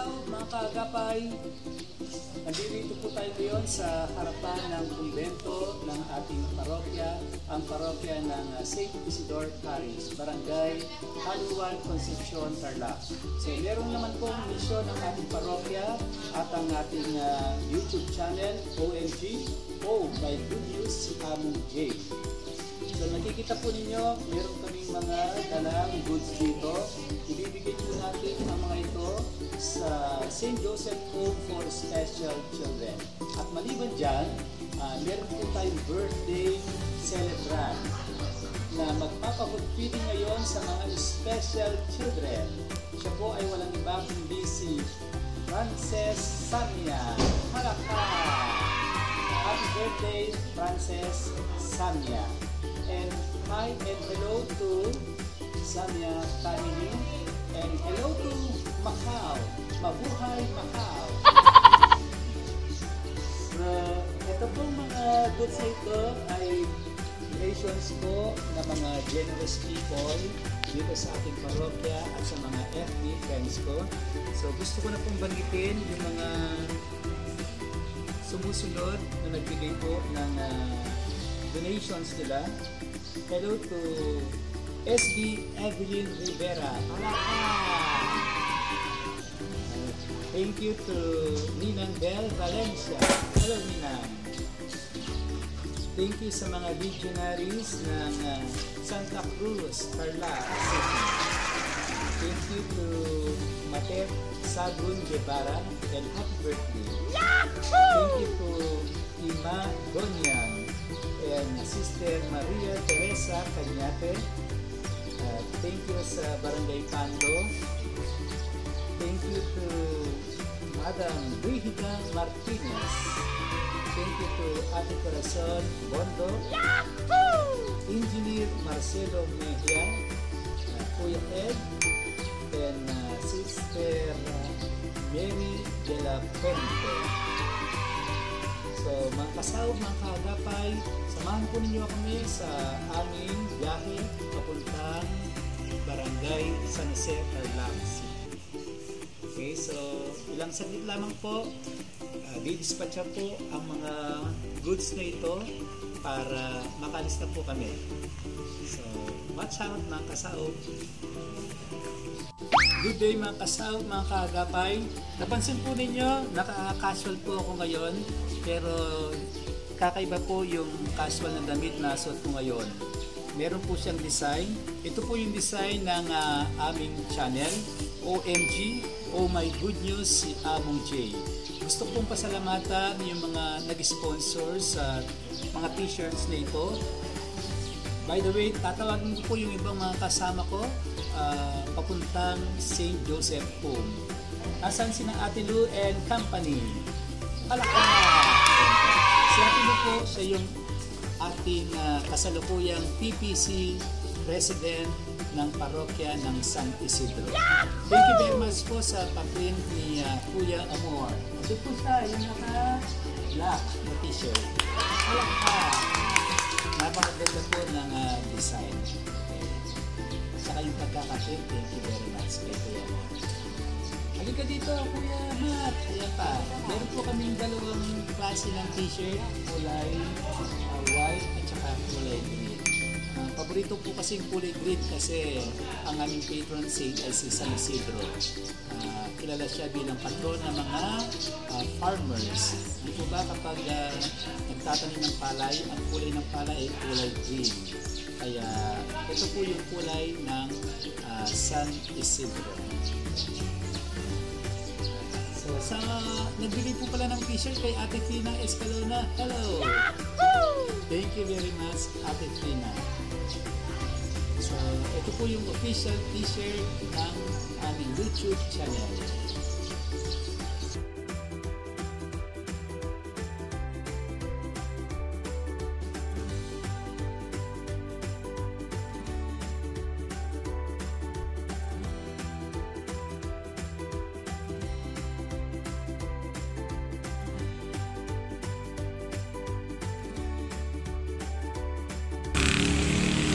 kasaw, mga kaagapay, nandito po tayo ngayon sa harapan ng kumbento ng ating parokya, ang parokya ng St. Isidore Parish, Barangay Haluan, Concepcion, Tarlac. So meron naman pong misyon ng ating parokya at ang ating YouTube channel, OMG, Oh My Good News, si Among J. So nakikita po ninyo, meron kaming mga dalang goods dito. Ibibigay po natin ang mga ito sa St. Joseph Home for Special Children. At maliban dyan, meron po tayong birthday celebrant na magpapafood feeding ngayon sa mga special children. Siya po ay walang iba kundi si Frances Samia. Palakpak! Happy birthday, Frances Samia! And hi and hello to Samia family, and hello to Macau. Mabuhay Macau. So, ito pong mga goods na ito ay donations po ng mga generous people dito sa ating parokya at sa mga FB friends ko. So gusto ko na pong banggitin yung mga sumusunod na nagbigay po ng donations nila. Hello to SB Evelyn Rivera. Thank you to Ninang Bel Valencia. Hello Ninang. Thank you sa mga legionaries ng Santa Cruz, Tarlac City. Thank you to Mater Sabun Guevara and happy birthday. Thank you to Ima Gonyang and Sister Maria Teresa Cañate. Thank you sa Barangay Pando. Thank you to Madam Brigida Martinez. Thank you to Ate Corazon Bondo. Engineer Marcelo Mejia, Kuya Ed, and Sister Mary de la Fuente. So mga kasaw, mga kaagapay, samahan po ninyo kami sa aming biyahe papuntang Barangay San Jose, Tarlac City. Okay, so ilang saglit lamang po, didispatcha po ang mga goods na ito para makalis na po kami. So watch out mga kasaw. Good day mga kasaw, mga kaagapay. Napansin po ninyo, naka-casual po ako ngayon, pero kakaiba po yung casual na damit na suot ko ngayon. Meron po siyang design. Ito po yung design ng aming channel, OMG, Oh My Good News, si Among J. Gusto kong pasalamatan yung mga nag-sponsor sa mga t-shirts na ito. By the way, tatawagin ko po yung ibang mga kasama ko papuntang St. Joseph Home. Asan si na Ate Lu and Company? Palakpak! Si Ate Lu po, siya yung ating kasalukuyang PPC President ng parokya ng San Isidro. Thank you very much po sa pag-print ni Kuya Amor. Ito po siya, yung naka-black na t-shirt. Palakpak! Napakaganda po ng design. Saka yung pagkakaprint, thank you very much kay Kuya Amor. Halika dito, Kuya Matt. Ayan pa. Meron po kaming dalawang klase ng t-shirt, kulay white at saka kulay green. Paborito po kasi yung kulay green kasi ang aming patron saint ay si San Isidro. Kilala siya bilang patron ng mga farmers. Di po ba kapag nagtatanim ng palay, ang kulay ng palay ay kulay green. Kaya ito po yung kulay ng San Isidro. So sa nagbili po pala ng t-shirt kay Ate Fina Escalona. Hello! Thank you very much, Ate Fina. So ito po yung official t-shirt ng aming YouTube channel.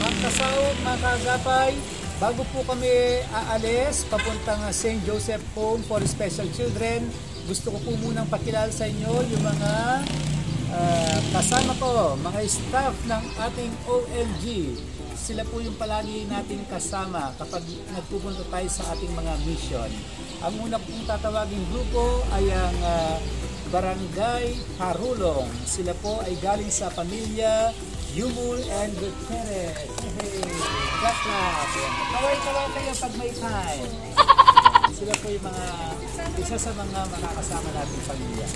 Mga kasaw, mga kaagapay, Bago po kami aalis, papuntang St. Joseph Home for Special Children, gusto ko po munang pakilala sa inyo yung mga kasama ko, mga staff ng ating OMG. Sila po yung palagi natin kasama kapag nagpupunta tayo sa ating mga mission. Ang una pong tatawaging grupo ay ang Barangay Harulong. Sila po ay galing sa pamilya Yumul and Gutierrez. Hey, kaway-kaway kayo pag may time. Sila po yung isa sa mga makakasama nating pamilya.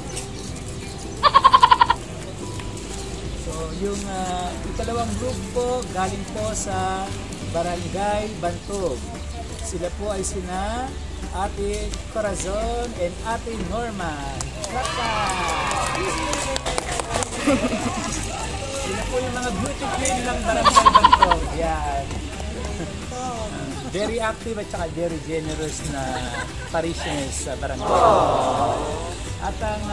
So, yung ikalawang grupo galing po sa Barangay Bantog. Sila po ay sina Ate Corazon and Ate Norma. Sila po yung mga beauty queen ng Barangay Bantog. Yan. Very active at saka very generous na parishioners sa barangay. At ang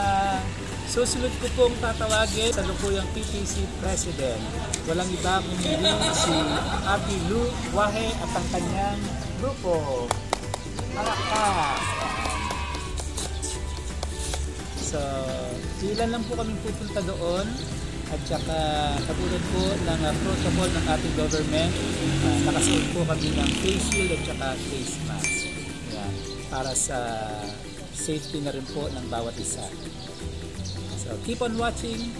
susunod ko pong tatawagin sa lukuyang PPC President. Walang iba kundi si Ate Lu Wahe at ang kanyang grupo. Malakpak! So, ilan lang po kami pupunta doon at saka katulad po ng protocol ng ating government, nakasuot po kami ng face shield at saka face mask. Yan, para sa safety na rin po ng bawat isa. So, keep on watching.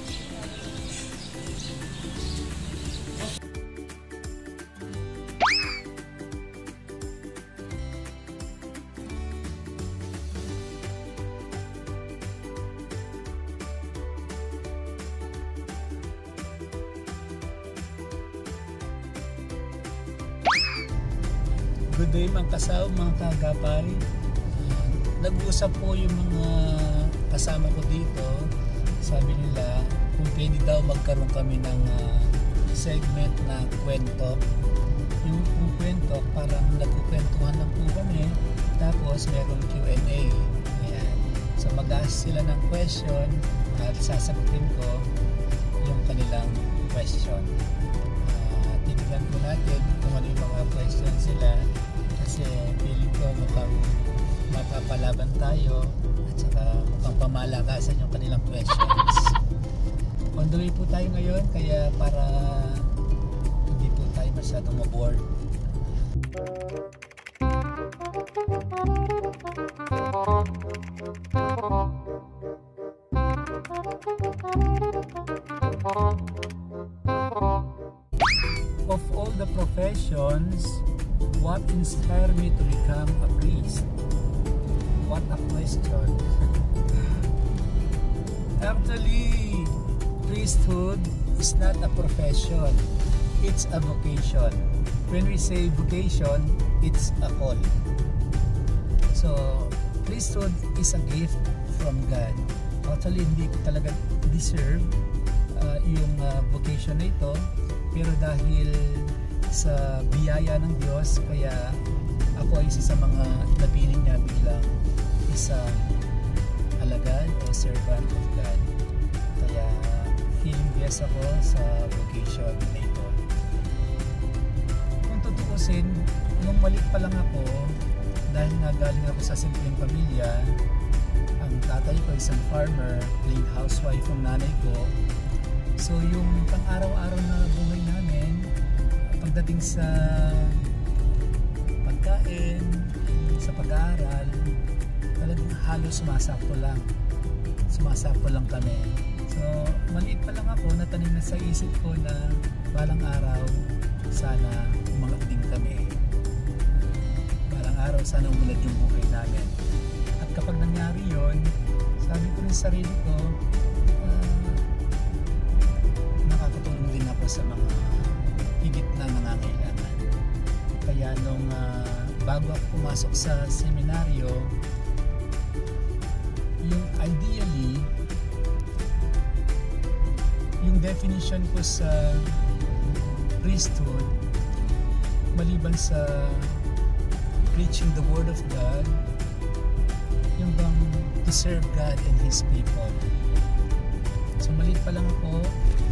Good day mga kasaw, mga kagapay. Nag-uusap po yung mga kasama ko dito. Sabi nila kung pwede daw magkaroon kami ng segment na kwento. Yung kwento parang nagkukwentuhan lang po kami. Tapos merong Q&A. Ayan. So mag-ask sila ng question at sasagutin ko yung kanilang question. Tignan po natin kung ano yung mga question sila. Kasi feeling ko mukhang mapapalaban tayo at saka mukhang pamalakasan yung kanilang questions. On the way po tayo ngayon kaya para hindi po tayo masyadong maboard. Of all the professions, what inspired me to become a priest? What a question. Actually, priesthood is not a profession. It's a vocation. When we say vocation, it's a call. So, priesthood is a gift from God. Actually, hindi ko talaga deserve yung vocation na ito. Pero dahil sa biyaya ng Diyos, kaya ako ay isa sa mga napili niya bilang isang alagad o servant of God. Kaya feeling blessed ako sa vocation na ito. Kung tutuusin, nung maliit pa lang ako, dahil nga galing ako sa simpleng pamilya, ang tatay ko isang farmer, plain housewife ang nanay ko. So yung pang-araw-araw na buhay namin, pagdating sa pagkain, sa pag-aaral, talagang halos sumasakto lang kami. So maliit pa lang ako, natanim na sa isip ko na balang araw sana umangat din kami. Balang araw sana umunlad yung buhay namin. At kapag nangyari yon, sabi ko rin sa sarili ko, nakakatulong din ako sa mga higit na nangangailangan. Kaya nung bago ako pumasok sa seminaryo, yung ideally, yung definition ko sa priesthood, maliban sa preaching the word of God, yung bang to serve God and His people. So maliit pa lang ako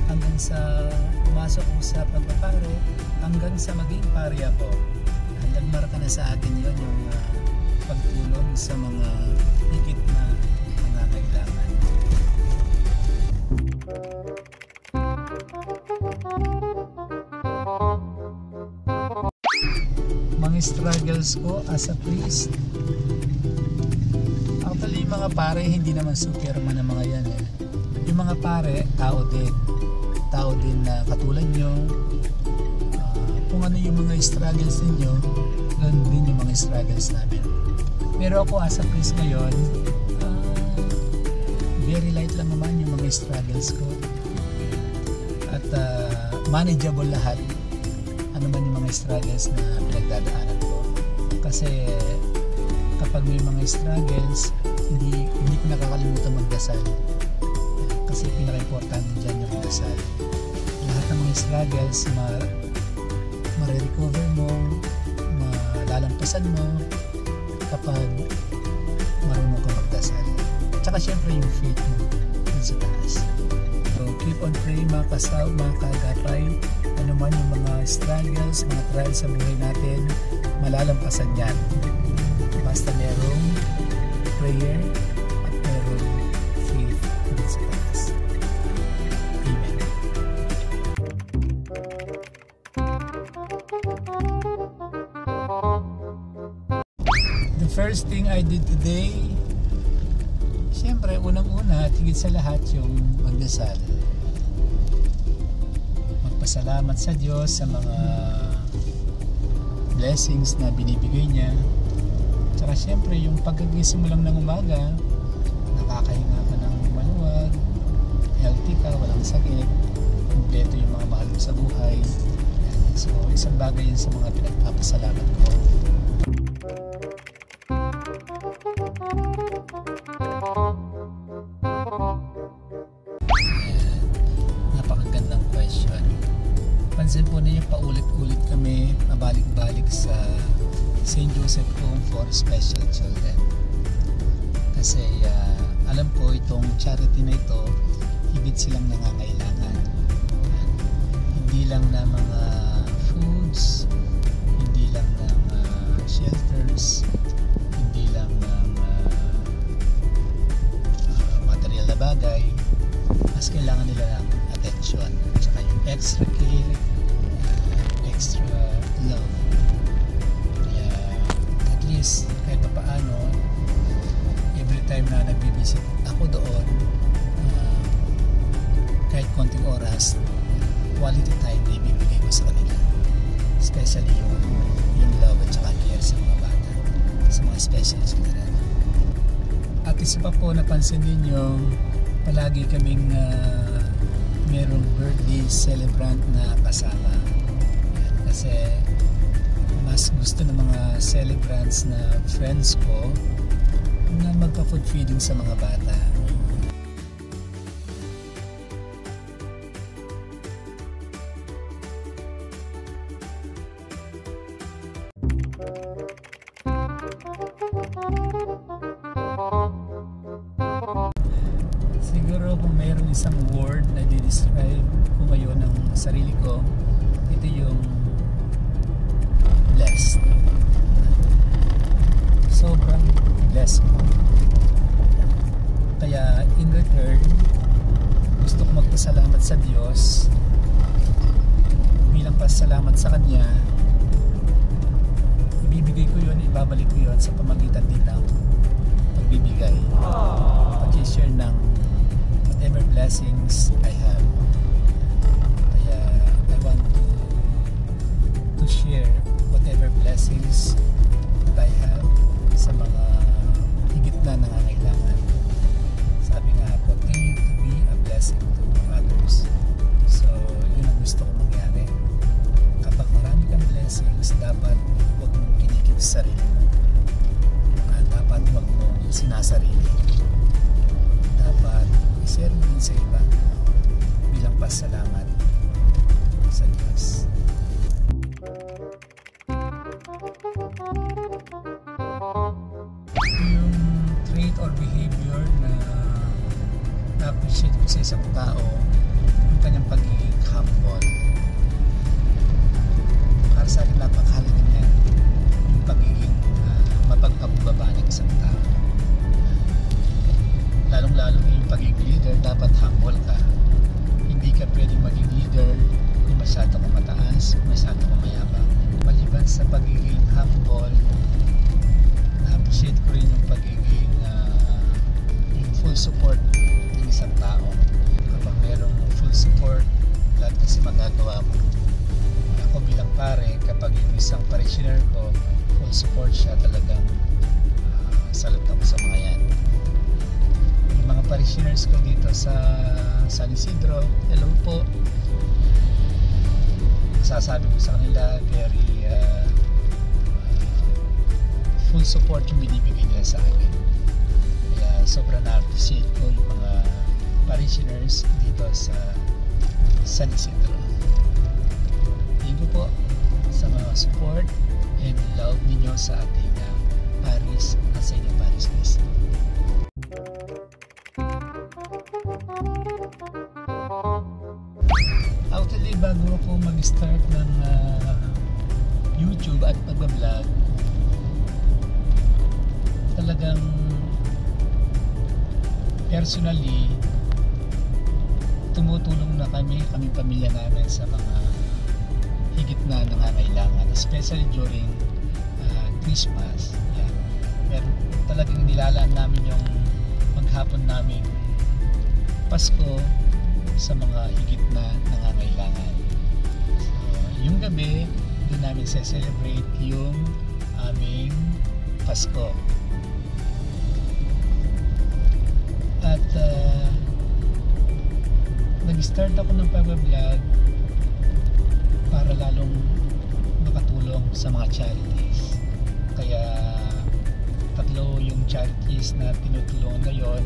hanggang sa pumasok ko sa pagpapare, hanggang sa maging pare ako. nagmarka na sa akin yun yung pagtulong sa mga higit na nangangailangan. Mga struggles ko as a priest. Actually, mga pare, hindi naman superman ang mga yan eh. Yung mga pare, tao din na katulad nyo. Kung ano yung mga struggles ninyo, ganun din yung mga struggles namin. Pero ako as a priest ngayon, very light lang naman yung mga struggles ko. At manageable lahat. Ano man yung mga struggles na pinagdadaanan ko. Kasi kapag may mga struggles, hindi ko nakakalimutan magdasal. Kasi pinaka-importante dyan yung dasal. Lahat ng mga struggles, marirecover mo, malalampasan mo kapag marunong ka magdasal. Tsaka syempre yung faith mo dun sa taas. So keep on praying mga kasaw, mga kaagapay. Ano man yung mga struggles, mga trials sa buhay natin, malalampasan yan. Basta merong prayer at merong faith dun sa taas. Amen. The first thing I did today, siyempre unang-una at higit sa lahat yung magdasal. Magpasalamat sa Diyos sa mga blessings na binibigay niya. Tsaka siyempre yung pagkagising mo lang ng umaga, nakakahinga ka ng maluwag, healthy ka, walang sakit, kompleto yung mga mahal mo sa buhay. So isang bagay yun sa mga pinagpapasalamat ko. Napakagandang question. Pansin po ninyo, paulit-ulit kami mabalik-balik sa St. Joseph Home for Special Children. Kasi alam ko itong charity na ito, higit silang nangangailangan. Hindi lang na mga foods, hindi lang ng shelters, hindi lang ng material na bagay, mas kailangan nila ng attention, tsaka yung extra care, extra love. Kaya at least kahit pa paano, every time na nagbibisit ako doon, kahit konting oras, quality time na ibibigay ko sa kanila, especially yung love at saka care sa mga bata, sa mga special children. At isa pa po, napansin ninyo, palagi kaming merong birthday celebrant na kasama. Kasi mas gusto ng mga celebrants na friends ko na magpa-food feeding sa mga bata. Siguro kung mayroong isang word na di-describe ko ngayon ng sarili ko, ito yung blessed. Sobrang blessed ko. Kaya in return, gusto ko magpasalamat sa Diyos. Bilang pasalamat sa Kanya, ibibigay ko yun, ibabalik ko yun sa pamagitan din ng pagbibigay, pag-share ng whatever blessings I have. Kaya I want to share whatever blessings that I have sa mga higit na nangangailangan. Sabi nga, continue to be a blessing to others. So yun ang gusto ko mangyari. Kapag marami kang blessings, dapat huwag mong kinikip sa sarili mo. Dapat huwag mong sinasarili. Dapat i-share mo din sa iba bilang pasalamat sa Diyos. Yung trait or behavior na na-appreciate ko sa isang tao, yung kanyang pagiging humble. Para sa akin, napakahalaga niya. kapayapaan ng isang tao. Lalong-lalo yung pagiging leader, dapat humble ka. Hindi ka pwedeng maging leader kung masyado kang mataas, masyado kang mayabang. Maliban sa pagiging humble, na-appreciate ko rin yung pagiging yung full support ng isang tao. Kapag merong full support, lahat kasi magagawa mo. Ako bilang pare, kapag yung isang parishioner ko full support siya, talagang salute ako sa mga yan. Yung mga parishioners ko dito sa San Isidro, hello po. Masasabi ko sa kanila, very full support yung binibigay nila sa akin. Kaya sobrang na-appreciate ko yung mga parishioners dito sa San Isidro. Thank you po sa mga support and love ninyo sa ating Paris at sa inyong Paris Place. Actually, bago ako mag-start ng YouTube at pag-vlog, talagang personally tumutulong na kami pamilya namin sa mga higit na nangangailangan, especially during Christmas. Yan. Meron talagang nilalaan namin yung maghapon namin Pasko sa mga higit na nangangailangan. So, yung gabi, doon namin celebrate yung aming Pasko. At nag-start ako ng pag-vlog para lalong makatulong sa mga charities. Kaya tatlo yung charities na tinutulungan ngayon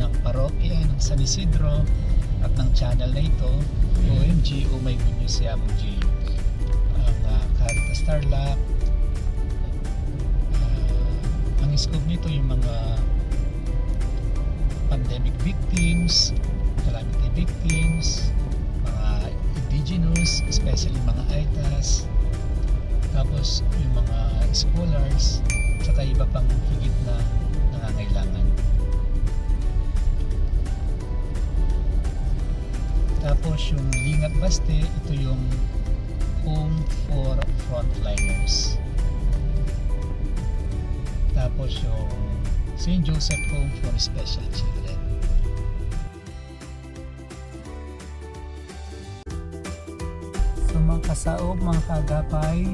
ng parokya ng San Isidro at ng channel na ito, OMG, Oh My Good News si Amo J. Ang Caritas Tarlac, ang scope nito yung mga pandemic victims, calamity victims, mga indigenous, especially mga ITAS, tapos yung mga scholars, saka iba pang higit na nangangailangan. Tapos yung Lingat Baste, ito yung Home for Frontliners. Tapos yung St. Joseph Home for Special Children. So mga kasaob, mga kagapay,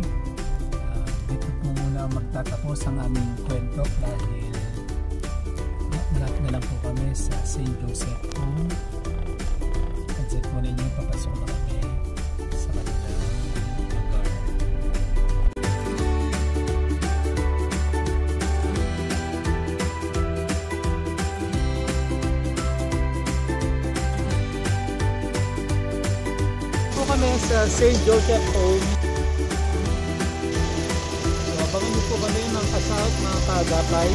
dito po muna magtatapos ang aming kwento dahil malapit na lang po kami sa St. Joseph Home. Pansit po ninyo, papasok na kami sa kanilang lugar. Po kami sa St. Joseph Home. So, abangan niyo po kami ng kasahot mga kagapay.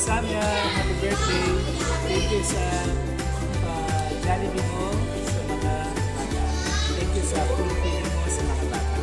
Samia, happy birthday. Thank you sa Jollibee mo, sa mga bata. Thank you sa fulfilling mo sa mga bata.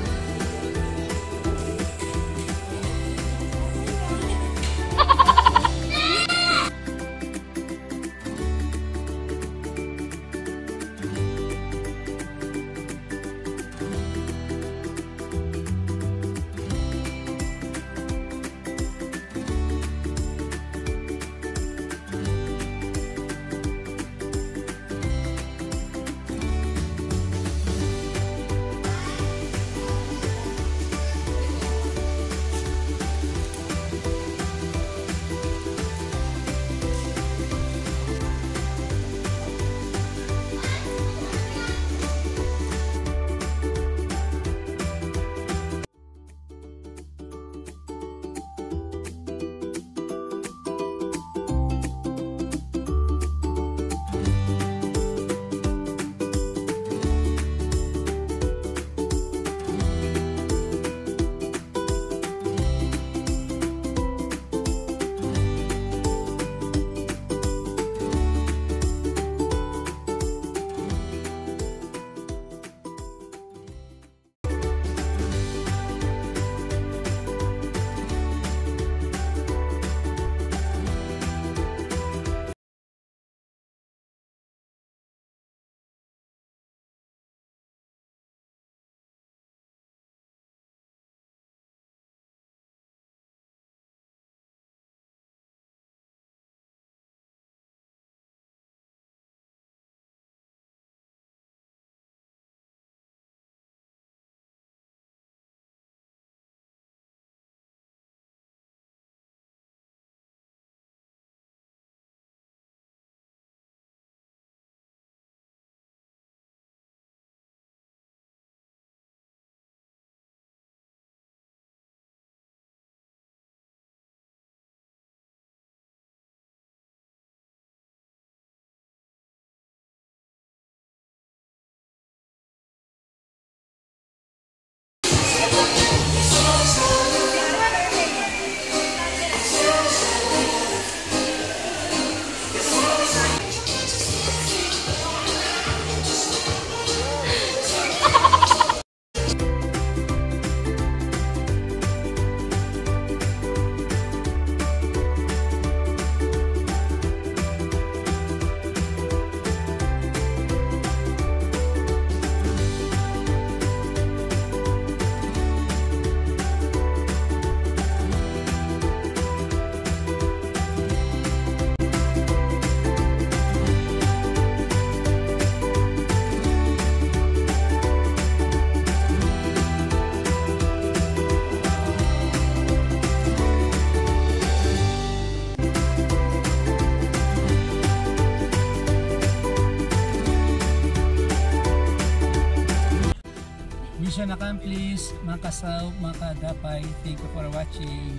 accomplished, mga kasaw, mga kaagapay. Thank you for watching.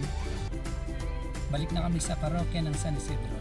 Balik na kami sa parokya ng San Isidro.